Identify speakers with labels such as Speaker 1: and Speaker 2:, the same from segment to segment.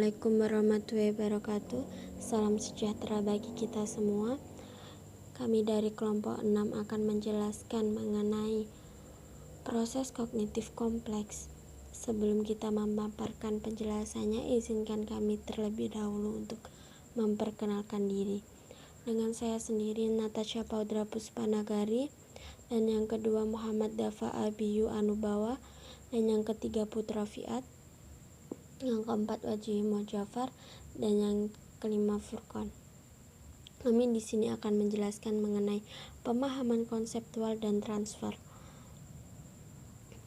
Speaker 1: Assalamualaikum warahmatullahi wabarakatuh. Salam sejahtera bagi kita semua. Kami dari kelompok 6 akan menjelaskan mengenai proses kognitif kompleks. Sebelum kita memaparkan penjelasannya, izinkan kami terlebih dahulu untuk memperkenalkan diri. Dengan saya sendiri, Natasha Paudra Puspanagari, dan yang kedua Muhammad Dafa Abiyu Anubawa, dan yang ketiga Putra Fiat, yang keempat Wajih Mojafar, dan yang kelima Furqan. Kami di sini akan menjelaskan mengenai pemahaman konseptual dan transfer.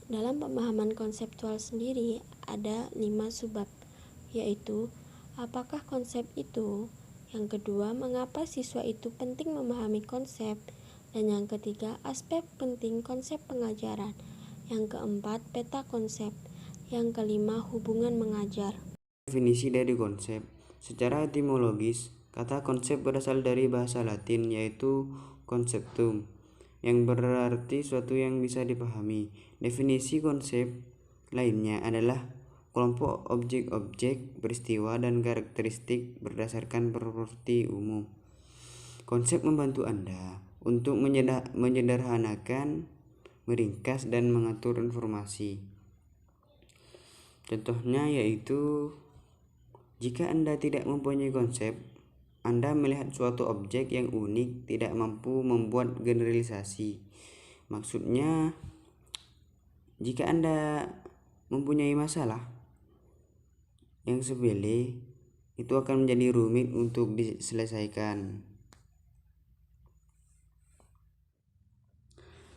Speaker 1: Dalam pemahaman konseptual sendiri ada 5 subbab, yaitu apakah konsep itu, yang kedua mengapa siswa itu penting memahami konsep, dan yang ketiga aspek penting konsep pengajaran, yang keempat peta konsep, yang kelima hubungan mengajar.
Speaker 2: Definisi dari konsep. Secara etimologis, kata konsep berasal dari bahasa Latin yaitu conceptum, yang berarti suatu yang bisa dipahami. Definisi konsep lainnya adalah kelompok objek-objek, peristiwa, dan karakteristik berdasarkan properti umum. Konsep membantu Anda untuk menyederhanakan, meringkas, dan mengatur informasi. Contohnya yaitu, jika Anda tidak mempunyai konsep, Anda melihat suatu objek yang unik tidak mampu membuat generalisasi. Maksudnya, jika Anda mempunyai masalah yang sepele, itu akan menjadi rumit untuk diselesaikan.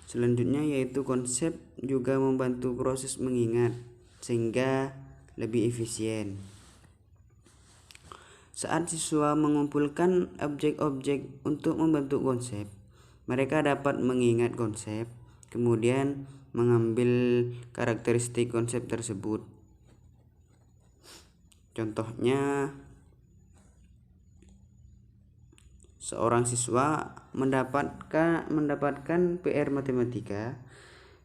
Speaker 2: Selanjutnya yaitu konsep juga membantu proses mengingat sehingga lebih efisien. Saat siswa mengumpulkan objek-objek untuk membentuk konsep, mereka dapat mengingat konsep, kemudian mengambil karakteristik konsep tersebut. Contohnya, seorang siswa mendapatkan PR matematika.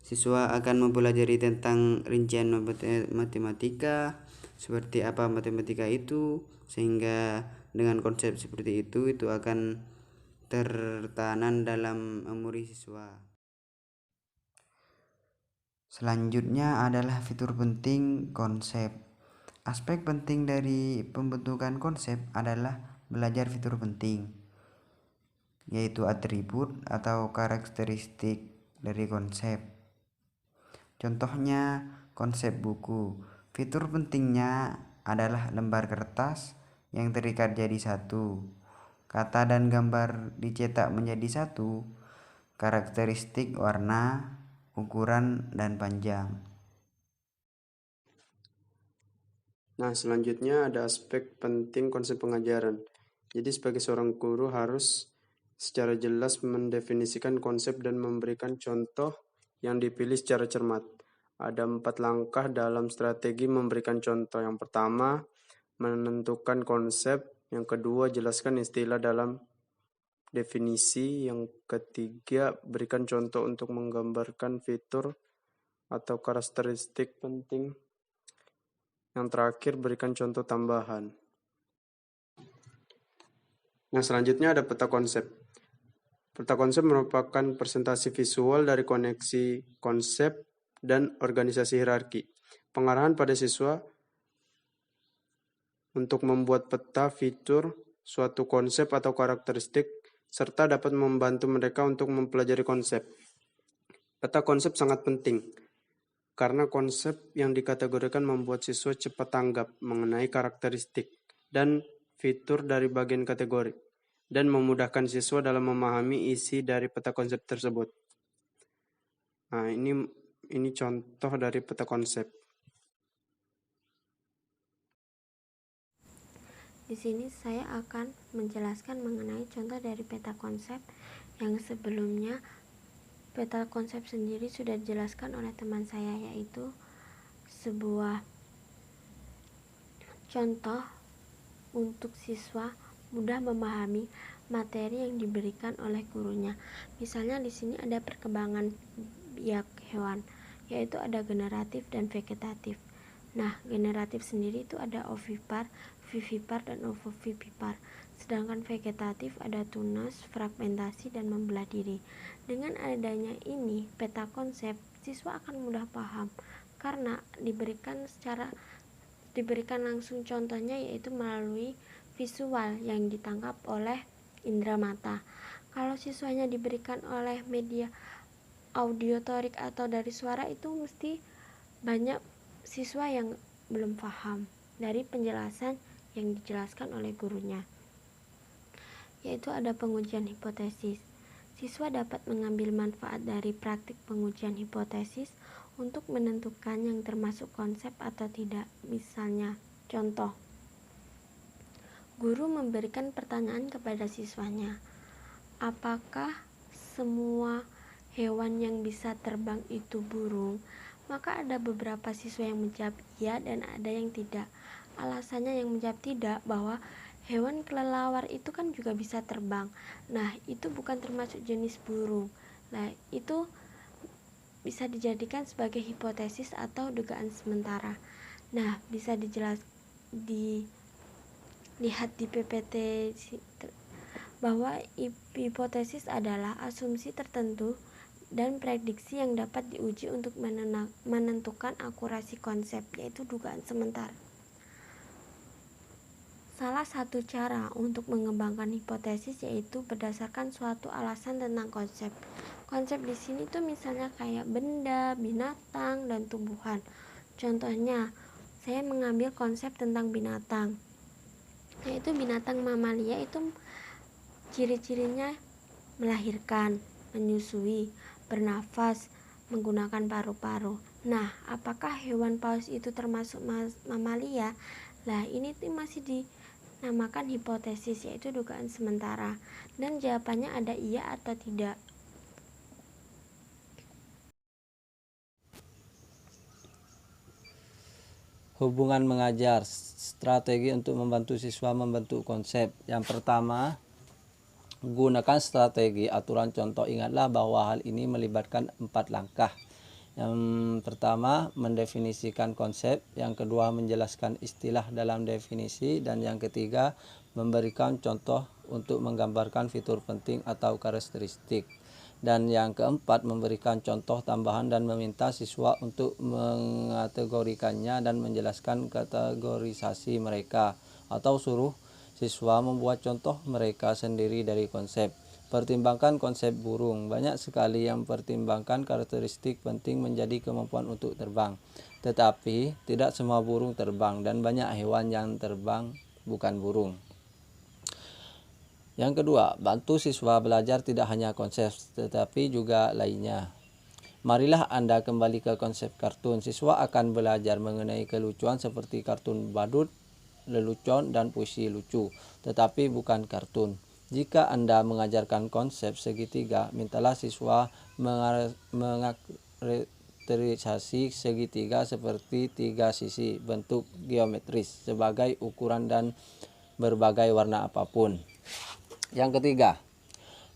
Speaker 2: Siswa akan mempelajari tentang rincian matematika, seperti apa matematika itu, sehingga dengan konsep seperti itu akan tertanam dalam memori siswa. Selanjutnya adalah fitur penting konsep. Aspek penting dari pembentukan konsep adalah belajar fitur penting, yaitu atribut atau karakteristik dari konsep. Contohnya konsep buku. Fitur pentingnya adalah lembar kertas yang terikat jadi satu, kata dan gambar dicetak menjadi satu, karakteristik warna, ukuran, dan panjang.
Speaker 3: Nah, selanjutnya ada aspek penting konsep pengajaran. Jadi sebagai seorang guru harus secara jelas mendefinisikan konsep dan memberikan contoh yang dipilih secara cermat. Ada 4 langkah dalam strategi memberikan contoh. Yang pertama, menentukan konsep. Yang kedua, jelaskan istilah dalam definisi. Yang ketiga, berikan contoh untuk menggambarkan fitur atau karakteristik penting. Yang terakhir, berikan contoh tambahan. Nah, selanjutnya ada peta konsep. Peta konsep merupakan presentasi visual dari koneksi konsep dan organisasi hierarki. Pengarahan pada siswa untuk membuat peta fitur suatu konsep atau karakteristik, serta dapat membantu mereka untuk mempelajari konsep. Peta konsep sangat penting, karena konsep yang dikategorikan membuat siswa cepat tanggap mengenai karakteristik dan fitur dari bagian kategori, dan memudahkan siswa dalam memahami isi dari peta konsep tersebut. Nah, ini contoh dari peta konsep.
Speaker 1: Di sini saya akan menjelaskan mengenai contoh dari peta konsep yang sebelumnya peta konsep sendiri sudah dijelaskan oleh teman saya, yaitu sebuah contoh untuk siswa mudah memahami materi yang diberikan oleh gurunya. Misalnya di sini ada perkembangan biak hewan, yaitu ada generatif dan vegetatif. Nah, generatif sendiri itu ada ovipar, vivipar, dan ovovivipar. Sedangkan vegetatif ada tunas, fragmentasi, dan membelah diri. Dengan adanya ini, peta konsep, siswa akan mudah paham karena diberikan langsung contohnya, yaitu melalui visual yang ditangkap oleh indera mata. Kalau siswanya diberikan oleh media audiotorik atau dari suara, itu mesti banyak siswa yang belum paham dari penjelasan yang dijelaskan oleh gurunya. Yaitu ada pengujian hipotesis. Siswa dapat mengambil manfaat dari praktik pengujian hipotesis untuk menentukan yang termasuk konsep atau tidak. Misalnya, contoh, guru memberikan pertanyaan kepada siswanya, apakah semua hewan yang bisa terbang itu burung? Maka ada beberapa siswa yang menjawab iya dan ada yang tidak. Alasannya yang menjawab tidak, bahwa hewan kelelawar itu kan juga bisa terbang. Nah, itu bukan termasuk jenis burung. Nah, itu bisa dijadikan sebagai hipotesis atau dugaan sementara. Nah, bisa dilihat di PPT bahwa hipotesis adalah asumsi tertentu dan prediksi yang dapat diuji untuk menentukan akurasi konsep, yaitu dugaan sementara. Salah satu cara untuk mengembangkan hipotesis yaitu berdasarkan suatu alasan tentang konsep. Konsep di sini tuh misalnya kayak benda, binatang, dan tumbuhan. Contohnya, saya mengambil konsep tentang binatang, yaitu binatang mamalia itu ciri-cirinya melahirkan, menyusui, bernafas, menggunakan paru-paru. Nah, apakah hewan paus itu termasuk mamalia? Nah, ini tuh masih dinamakan hipotesis, yaitu dugaan sementara. Dan jawabannya ada iya atau tidak.
Speaker 4: Hubungan mengajar, strategi untuk membantu siswa membentuk konsep. Yang pertama, gunakan strategi aturan contoh. Ingatlah bahwa hal ini melibatkan 4 langkah. Yang pertama, mendefinisikan konsep. Yang kedua, menjelaskan istilah dalam definisi. Dan yang ketiga, memberikan contoh untuk menggambarkan fitur penting atau karakteristik. Dan yang keempat, memberikan contoh tambahan dan meminta siswa untuk mengategorikannya dan menjelaskan kategorisasi mereka, atau suruh siswa membuat contoh mereka sendiri dari konsep. Pertimbangkan konsep burung. Banyak sekali yang pertimbangkan karakteristik penting menjadi kemampuan untuk terbang. Tetapi tidak semua burung terbang dan banyak hewan yang terbang bukan burung. Yang kedua, bantu siswa belajar tidak hanya konsep tetapi juga lainnya. Marilah Anda kembali ke konsep kartun. Siswa akan belajar mengenai kelucuan seperti kartun badut, lelucon, dan puisi lucu, tetapi bukan kartun. Jika Anda mengajarkan konsep segitiga, mintalah siswa mengkarakterisasi segitiga seperti 3 sisi bentuk geometris sebagai ukuran dan berbagai warna apapun. Yang ketiga,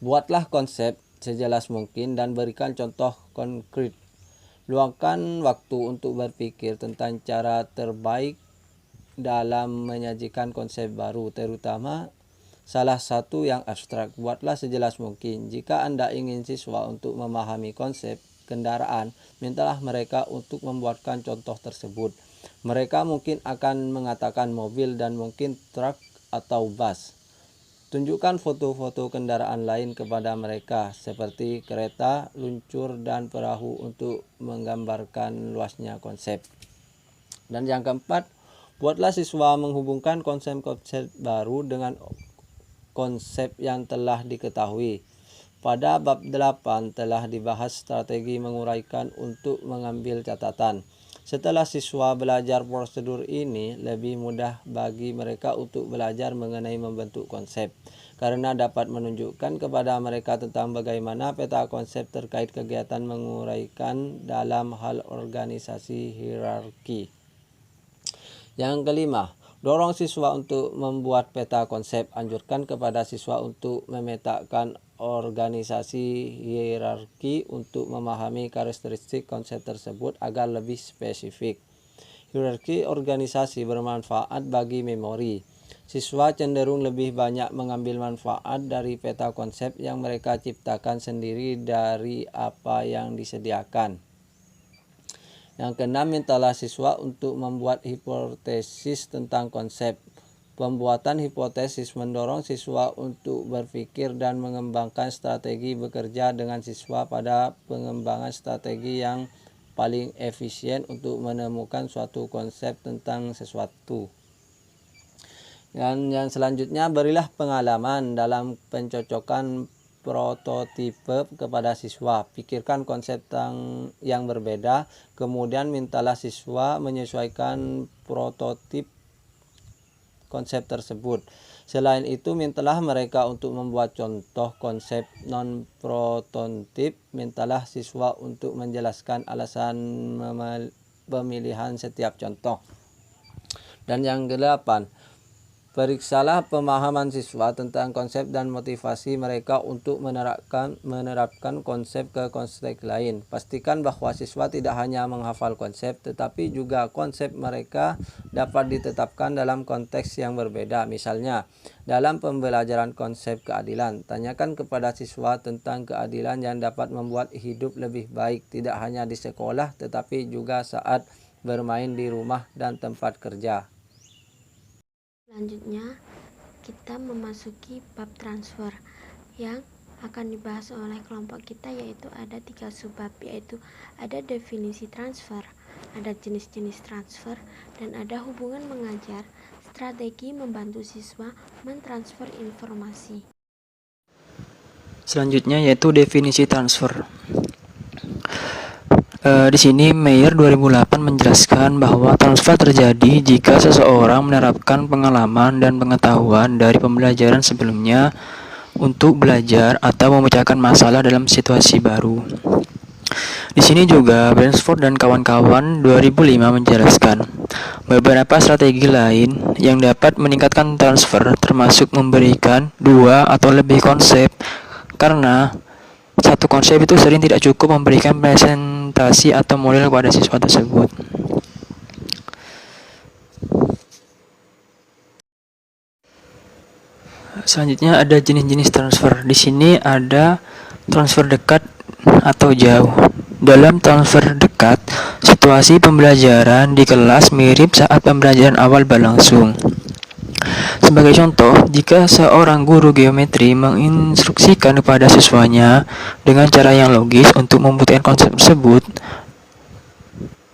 Speaker 4: buatlah konsep sejelas mungkin dan berikan contoh konkret. Luangkan waktu untuk berpikir tentang cara terbaik dalam menyajikan konsep baru, terutama salah satu yang abstrak. Buatlah sejelas mungkin. Jika Anda ingin siswa untuk memahami konsep kendaraan, mintalah mereka untuk membuatkan contoh tersebut. Mereka mungkin akan mengatakan mobil dan mungkin truk atau bus. Tunjukkan foto-foto kendaraan lain kepada mereka, seperti kereta, luncur, dan perahu untuk menggambarkan luasnya konsep. Dan yang keempat, buatlah siswa menghubungkan konsep-konsep baru dengan konsep yang telah diketahui. Pada bab 8 telah dibahas strategi menguraikan untuk mengambil catatan. Setelah siswa belajar prosedur ini, lebih mudah bagi mereka untuk belajar mengenai membentuk konsep, karena dapat menunjukkan kepada mereka tentang bagaimana peta konsep terkait kegiatan menguraikan dalam hal organisasi hierarki. Yang kelima, dorong siswa untuk membuat peta konsep. Anjurkan kepada siswa untuk memetakan organisasi hierarki untuk memahami karakteristik konsep tersebut agar lebih spesifik. Hierarki organisasi bermanfaat bagi memori. Siswa cenderung lebih banyak mengambil manfaat dari peta konsep yang mereka ciptakan sendiri dari apa yang disediakan. Yang keenam, mintalah siswa untuk membuat hipotesis tentang konsep. Pembuatan hipotesis mendorong siswa untuk berpikir dan mengembangkan strategi bekerja dengan siswa pada pengembangan strategi yang paling efisien untuk menemukan suatu konsep tentang sesuatu. Dan yang selanjutnya, berilah pengalaman dalam pencocokan prototipe kepada siswa. Pikirkan konsep yang berbeda, kemudian mintalah siswa menyesuaikan prototip konsep tersebut. Selain itu, mintalah mereka untuk membuat contoh konsep non-prototip. Mintalah siswa untuk menjelaskan alasan pemilihan setiap contoh. Dan yang kedelapan, periksalah pemahaman siswa tentang konsep dan motivasi mereka untuk menerapkan konsep ke konsep lain. Pastikan bahwa siswa tidak hanya menghafal konsep, tetapi juga konsep mereka dapat ditetapkan dalam konteks yang berbeda. Misalnya, dalam pembelajaran konsep keadilan, tanyakan kepada siswa tentang keadilan yang dapat membuat hidup lebih baik, tidak hanya di sekolah, tetapi juga saat bermain di rumah dan tempat kerja.
Speaker 1: Selanjutnya, kita memasuki bab transfer yang akan dibahas oleh kelompok kita, yaitu ada 3 subbab, yaitu ada definisi transfer, ada jenis-jenis transfer, dan ada hubungan mengajar, strategi membantu siswa mentransfer informasi.
Speaker 5: Selanjutnya yaitu definisi transfer. Di sini Meyer 2008 menjelaskan bahwa transfer terjadi jika seseorang menerapkan pengalaman dan pengetahuan dari pembelajaran sebelumnya untuk belajar atau memecahkan masalah dalam situasi baru. Di sini juga Bransford dan kawan-kawan 2005 menjelaskan beberapa strategi lain yang dapat meningkatkan transfer, termasuk memberikan 2 atau lebih konsep, karena satu konsep itu sering tidak cukup memberikan presentasi atau model kepada siswa tersebut. Selanjutnya ada jenis-jenis transfer. Di sini ada transfer dekat atau jauh. Dalam transfer dekat, situasi pembelajaran di kelas mirip saat pembelajaran awal berlangsung. Sebagai contoh, jika seorang guru geometri menginstruksikan kepada siswanya dengan cara yang logis untuk membuktikan konsep tersebut,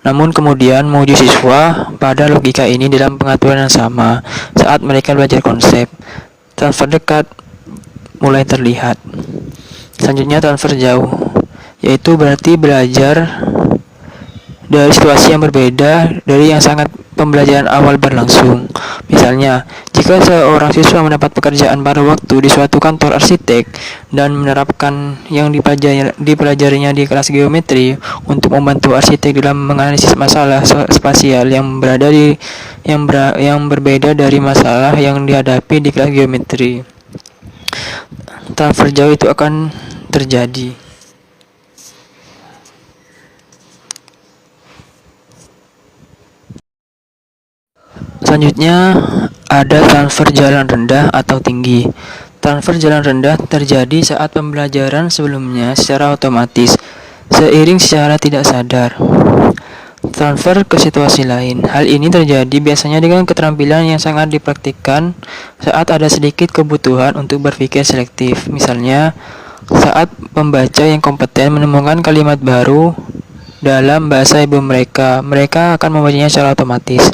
Speaker 5: namun kemudian menguji siswa pada logika ini dalam pengaturan yang sama saat mereka belajar konsep, transfer dekat mulai terlihat. Selanjutnya transfer jauh, yaitu berarti belajar dari situasi yang berbeda dari yang sangat pembelajaran awal berlangsung. Misalnya, jika seorang siswa mendapat pekerjaan pada waktu di suatu kantor arsitek dan menerapkan yang dipelajarinya di kelas geometri untuk membantu arsitek dalam menganalisis masalah spasial yang berbeda dari masalah yang dihadapi di kelas geometri, transfer jauh itu akan terjadi. Selanjutnya ada transfer jalan rendah atau tinggi. Transfer jalan rendah terjadi saat pembelajaran sebelumnya secara otomatis, seiring secara tidak sadar. Transfer ke situasi lain. Hal ini terjadi biasanya dengan keterampilan yang sangat dipraktikkan saat ada sedikit kebutuhan untuk berpikir selektif. Misalnya, saat pembaca yang kompeten menemukan kalimat baru dalam bahasa ibu mereka akan membacanya secara otomatis.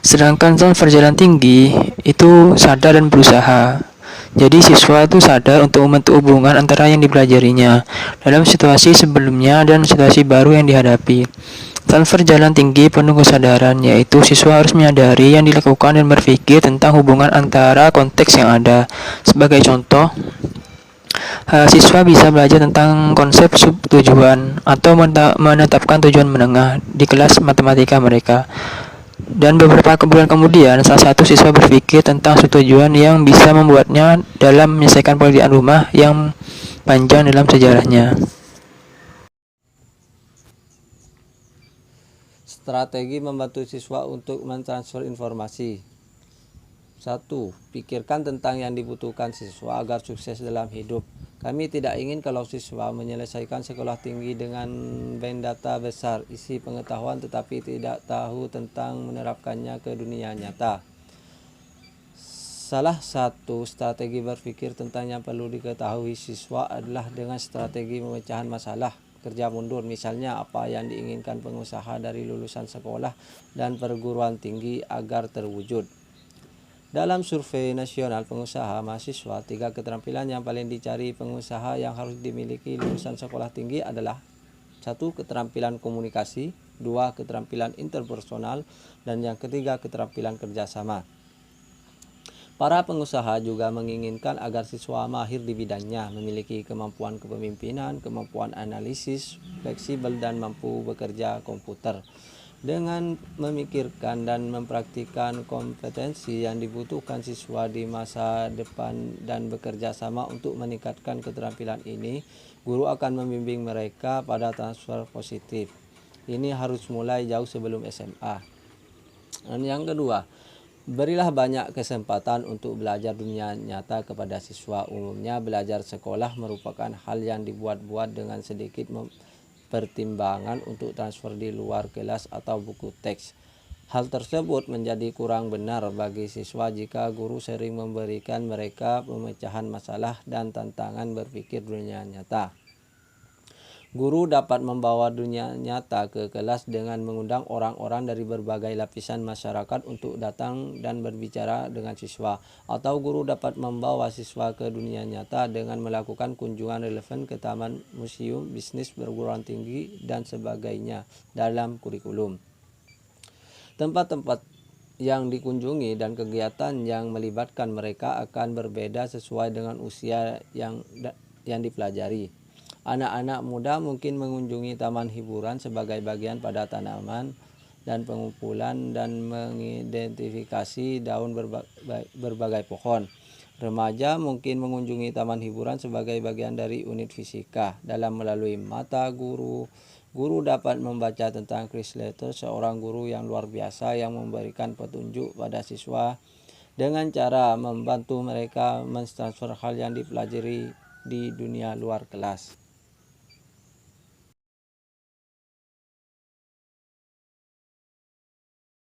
Speaker 5: Sedangkan transfer jalan tinggi itu sadar dan berusaha. Jadi siswa itu sadar untuk membentuk hubungan antara yang dipelajarinya dalam situasi sebelumnya dan situasi baru yang dihadapi. Transfer jalan tinggi penuh kesadaran, yaitu siswa harus menyadari yang dilakukan dan berpikir tentang hubungan antara konteks yang ada. Sebagai contoh, siswa bisa belajar tentang konsep subtujuan atau menetapkan tujuan menengah di kelas matematika mereka. Dan beberapa bulan kemudian, salah satu siswa berpikir tentang tujuan yang bisa membuatnya dalam menyelesaikan pekerjaan rumah yang panjang dalam sejarahnya.
Speaker 4: Strategi membantu siswa untuk mentransfer informasi. 1. Pikirkan tentang yang dibutuhkan siswa agar sukses dalam hidup. Kami tidak ingin kalau siswa menyelesaikan sekolah tinggi dengan bank data besar, isi pengetahuan tetapi tidak tahu tentang menerapkannya ke dunia nyata. Salah satu strategi berpikir tentang yang perlu diketahui siswa adalah dengan strategi pemecahan masalah kerja mundur, misalnya apa yang diinginkan pengusaha dari lulusan sekolah dan perguruan tinggi agar terwujud. Dalam survei nasional pengusaha mahasiswa, 3 keterampilan yang paling dicari pengusaha yang harus dimiliki lulusan sekolah tinggi adalah 1. Keterampilan komunikasi, 2. Keterampilan interpersonal, dan yang ketiga keterampilan kerjasama. Para pengusaha juga menginginkan agar siswa mahir di bidangnya, memiliki kemampuan kepemimpinan, kemampuan analisis, fleksibel, dan mampu bekerja komputer. Dengan memikirkan dan mempraktikkan kompetensi yang dibutuhkan siswa di masa depan dan bekerja sama untuk meningkatkan keterampilan ini, guru akan membimbing mereka pada transfer positif. Ini harus mulai jauh sebelum SMA. Dan yang kedua, berilah banyak kesempatan untuk belajar dunia nyata kepada siswa. Umumnya belajar sekolah merupakan hal yang dibuat-buat dengan sedikit pertimbangan untuk transfer di luar kelas atau buku teks. Hal tersebut menjadi kurang benar bagi siswa jika guru sering memberikan mereka pemecahan masalah dan tantangan berpikir dunia nyata. Guru dapat membawa dunia nyata ke kelas dengan mengundang orang-orang dari berbagai lapisan masyarakat untuk datang dan berbicara dengan siswa, atau guru dapat membawa siswa ke dunia nyata dengan melakukan kunjungan relevan ke taman, museum, bisnis, perguruan tinggi, dan sebagainya dalam kurikulum. Tempat-tempat yang dikunjungi dan kegiatan yang melibatkan mereka akan berbeda sesuai dengan usia yang dipelajari. Anak-anak muda mungkin mengunjungi taman hiburan sebagai bagian pada tanaman dan pengumpulan dan mengidentifikasi daun berbagai pohon. Remaja mungkin mengunjungi taman hiburan sebagai bagian dari unit fisika. Dalam melalui mata guru, guru dapat membaca tentang Chris Slater, seorang guru yang luar biasa yang memberikan petunjuk pada siswa dengan cara membantu mereka mentransfer hal yang dipelajari di dunia luar kelas.